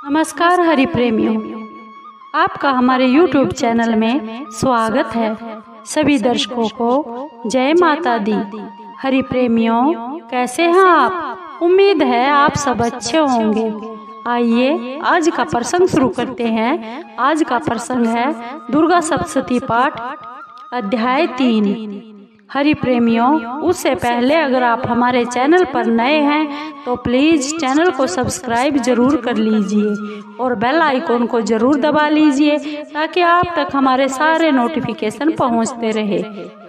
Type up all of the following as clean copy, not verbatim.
नमस्कार हरि प्रेमियों, आपका हमारे YouTube चैनल में स्वागत है। सभी दर्शकों को जय माता दी। हरि प्रेमियों, कैसे हैं आप? उम्मीद है आप सब अच्छे होंगे। आइए आज का प्रसंग शुरू करते हैं। आज का प्रसंग है दुर्गा सप्तशती पाठ अध्याय 3। हरि प्रेमियों, उससे पहले अगर आप हमारे चैनल पर नए हैं तो प्लीज़ चैनल को सब्सक्राइब जरूर कर लीजिए और बेल आइकॉन को जरूर दबा लीजिए ताकि आप तक हमारे सारे नोटिफिकेशन पहुंचते रहे।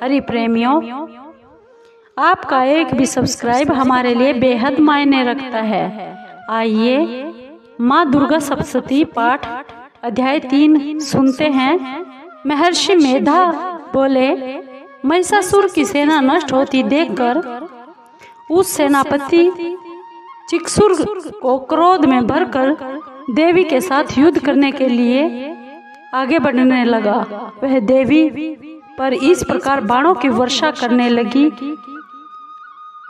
हरि प्रेमियों, आपका एक भी सब्सक्राइब हमारे लिए बेहद मायने रखता है। आइए माँ दुर्गा सप्तशती पाठ अध्याय 3 सुनते हैं। महर्षि मेधा बोले, महिषासुर की सेना नष्ट होती देखकर उस सेनापति चिक्सुर को क्रोध में भरकर देवी के साथ युद्ध करने के लिए आगे बढ़ने लगा। वह देवी पर इस प्रकार बाणों की वर्षा करने लगी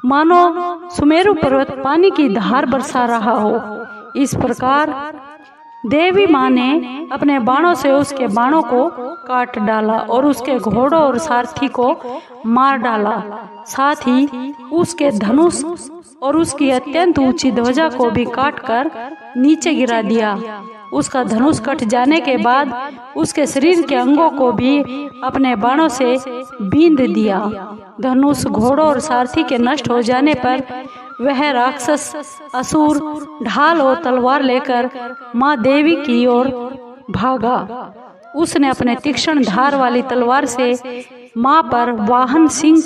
मानो सुमेरु पर्वत पानी की धार बरसा रहा हो। इस प्रकार देवी माँ ने अपने बाणों से उसके बाणों को काट डाला और उसके घोड़ों और सारथी को मार डाला। साथ ही उसके धनुष और उसकी अत्यंत ऊंची ध्वजा को भी काटकर नीचे गिरा दिया। उसका धनुष कट जाने के बाद उसके शरीर के अंगों को भी अपने बाणों से बींध दिया। धनुष, घोड़ों और सारथी के नष्ट हो जाने पर वह राक्षस असुर ढाल और तलवार लेकर माँ देवी की ओर भागा। उसने अपने तीक्ष्ण धार वाली तलवार से माँ पर वाहन सिंह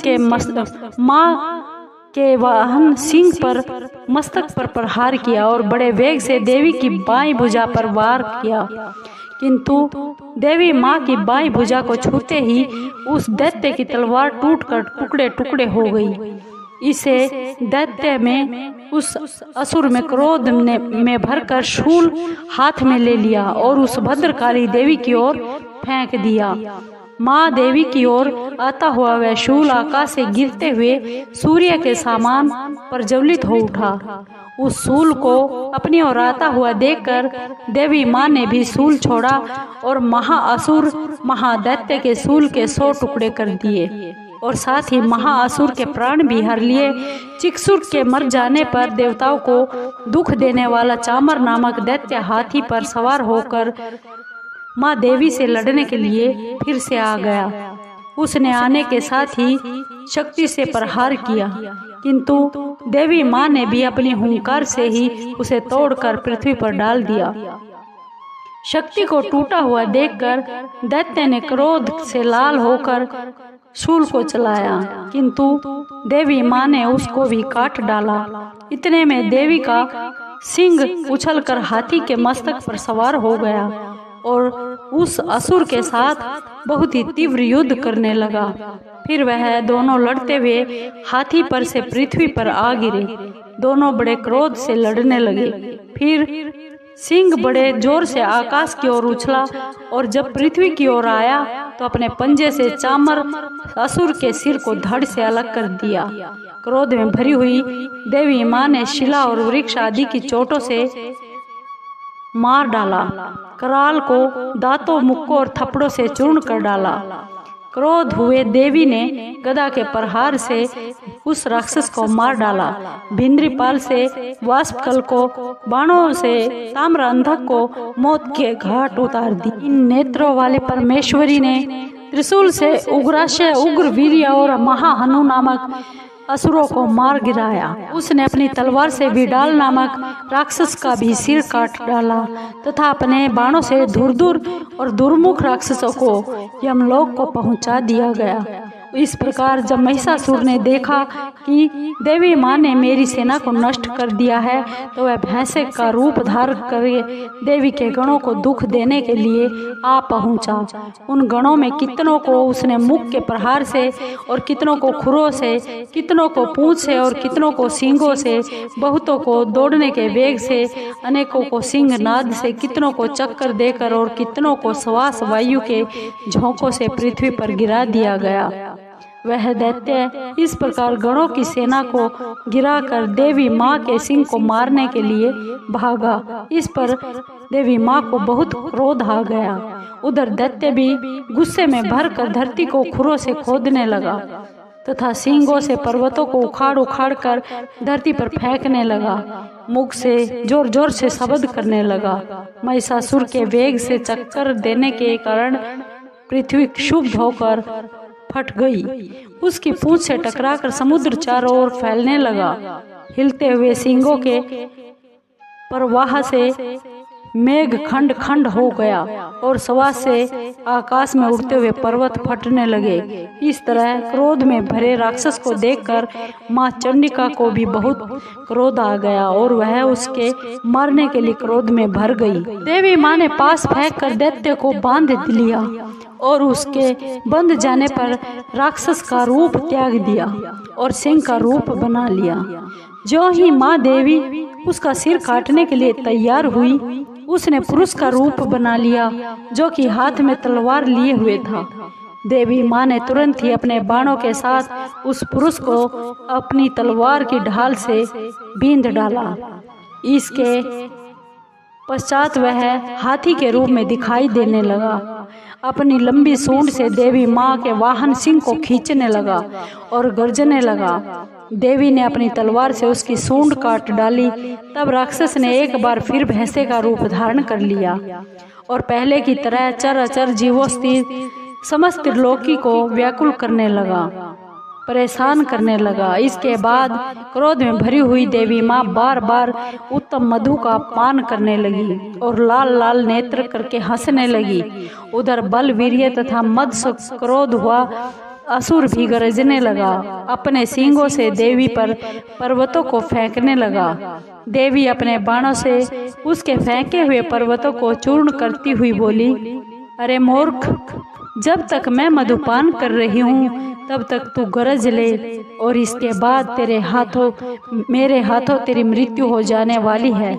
पर मस्तक पर प्रहार किया और बड़े वेग से देवी की बाईं भुजा पर वार किया। किंतु देवी माँ की बाईं भुजा को छूते ही उस दैत्य की तलवार टूटकर टुकड़े टुकड़े हो गई। इसे दैत्य में उस असुर में क्रोध में भरकर शूल हाथ में ले लिया और उस भद्रकाली देवी की ओर फेंक दिया। माँ देवी की ओर आता हुआ वह शूल आकाश से गिरते हुए सूर्य के समान प्रज्वलित हो उठा। उस शूल को अपनी ओर आता हुआ देखकर देवी माँ ने भी शूल छोड़ा और महाअसुर महादैत्य के शूल के 100 टुकड़े कर दिए और साथ ही महाअसुर के प्राण भी हर लिए। चिक्सुर के मर जाने पर देवताओं को दुख देने वाला चामर नामक दैत्य हाथी पर सवार होकर माँ देवी से लड़ने के लिए फिर से आ गया। उसने आने के साथ ही शक्ति से प्रहार किया, किंतु देवी माँ ने भी अपनी हुंकार से ही उसे तोड़कर पृथ्वी पर डाल दिया। शक्ति को टूटा हुआ देखकर दैत्य ने क्रोध से लाल होकर शूल को चलाया, किंतु देवी माँ ने उसको भी काट डाला। इतने में देवी का सिंह उछलकर हाथी के मस्तक पर सवार हो गया और उस असुर के साथ बहुत ही तीव्र युद्ध करने लगा। फिर वह दोनों लड़ते हुए हाथी पर से पृथ्वी पर आ गिरे। दोनों बड़े क्रोध से लड़ने लगे। फिर सिंह बड़े जोर से आकाश की ओर उछला और जब पृथ्वी की ओर आया तो अपने पंजे से चामर असुर के सिर को धड़ से अलग कर दिया। क्रोध में भरी हुई देवी माँ ने शिला और वृक्ष आदि की चोटों से मार डाला। कराल को दांतों, मुक्कों और थप्पड़ों से चूर्ण कर डाला। क्रोध हुए देवी ने गदा के प्रहार से उस राक्षस को मार डाला। भिंद्रीपाल से वाष्पकल को, बाणों से ताम्रअंधक को मौत के घाट उतार दी। इन नेत्रों वाली परमेश्वरी ने त्रिशूल से उग्राशय, उग्र वीर्य और महाहनु नामक असुरों को मार गिराया। उसने अपनी तलवार से विडाल नामक राक्षस का भी सिर काट डाला तथा अपने बाणों से धुरधुर और दुर्मुख राक्षसों को यमलोक को पहुंचा दिया गया। इस प्रकार जब महिषासुर ने देखा कि देवी माँ ने मेरी सेना को नष्ट कर दिया है तो वह भैंसे का रूप धारण कर देवी के गणों को दुख देने के लिए आ पहुंचा। उन गणों में कितनों को उसने मुख के प्रहार से और कितनों को खुरों से, कितनों को पूंछ से और कितनों को सींगों से, बहुतों को दौड़ने के वेग से, अनेकों को सिंह नाद से, कितनों को चक्कर देकर और कितनों को श्वास वायु के झोंकों से पृथ्वी पर गिरा दिया गया। वह दैत्य इस प्रकार गणों की सेना को गिराकर देवी माँ के सिंह को मारने के लिए भागा। इस पर देवी माँ को बहुत क्रोध आ गया। उधर दैत्य भी गुस्से में भरकर धरती को खुरों से खोदने लगा तथा सींगों से पर्वतों को उखाड़ उखाड़ कर धरती पर फेंकने लगा। मुख से जोर जोर से शब्द करने लगा। महिषासुर के वेग से चक्कर देने के कारण पृथ्वी क्षुब्ध होकर फट गई। उसकी पूंछ से टकराकर समुद्र चारों ओर फैलने लगा। हिलते हुए सींगों के प्रवाह से मेघ खंड खंड हो गया और सवा से आकाश में उड़ते हुए पर्वत फटने लगे। इस तरह क्रोध में भरे राक्षस को देखकर माँ चंडिका को भी बहुत क्रोध आ गया और वह उसके मारने के लिए क्रोध में भर गई। देवी माँ ने पास फेंककर दैत्य को बांध लिया और उसके बंध जाने पर राक्षस का रूप त्याग दिया और सिंह का रूप बना लिया। जो ही माँ देवी उसका सिर काटने के लिए तैयार हुई, उसने पुरुष का रूप बना लिया जो कि हाथ में तलवार लिए हुए था। देवी माँ ने तुरंत ही अपने बाणों के साथ उस पुरुष को अपनी तलवार की ढाल से बींध डाला। इसके पश्चात वह हाथी के रूप में दिखाई देने लगा। अपनी लंबी सूंड से देवी माँ के वाहन सिंह को खींचने लगा और गर्जने लगा। देवी ने अपनी तलवार से उसकी सूंड काट डाली। तब राक्षस ने एक बार फिर भैंसे का रूप धारण कर लिया और पहले की तरह चराचर जीवों स्थित समस्त त्रिलोकी को व्याकुल करने लगा, परेशान करने लगा। इसके बाद क्रोध में भरी हुई देवी माँ बार बार उत्तम मधु का पान करने लगी और लाल लाल नेत्र करके हंसने लगी। उधर बल वीर्य तथा मद से क्रोध हुआ असुर भी गरजने लगा। अपने सींगों से देवी पर पर्वतों को फेंकने लगा। देवी अपने बाणों से उसके फेंके हुए पर्वतों को चूर्ण करती हुई बोली, अरे मूर्ख, जब तक मैं मधुपान कर रही हूँ तब तक तू गरज ले और इसके बाद मेरे हाथों तेरी मृत्यु हो जाने वाली है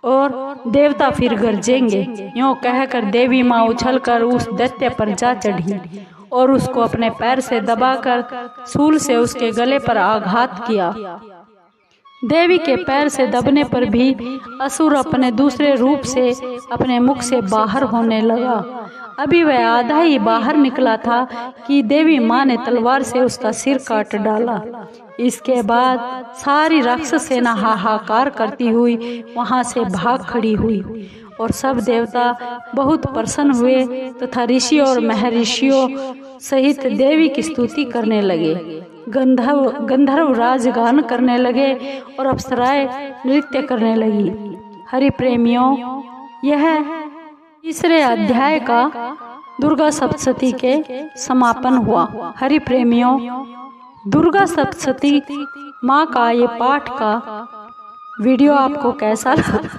और देवता फिर गरजेंगे। यूँ कहकर देवी माँ उछलकर उस दैत्य पर जा चढ़ी और उसको अपने पैर से दबाकर शूल से उसके गले पर आघात किया। देवी के पैर से दबने पर भी असुर अपने दूसरे रूप से अपने मुख से बाहर होने लगा। अभी वह आधा ही बाहर निकला था कि देवी माँ ने तलवार से उसका सिर काट डाला। इसके बाद सारी राक्षस सेना हाहाकार करती हुई वहां से भाग खड़ी हुई और सब देवता बहुत प्रसन्न हुए तथा ऋषि और महर्षियों सहित देवी की स्तुति करने लगे। गंधर्व राजगान करने लगे और अप्सराएं नृत्य करने लगी। हरि प्रेमियों, यह तीसरे अध्याय का दुर्गा सप्तशती के समापन हुआ। हरि प्रेमियों, दुर्गा सप्तशती माँ का ये पाठ का वीडियो आपको कैसा लगा?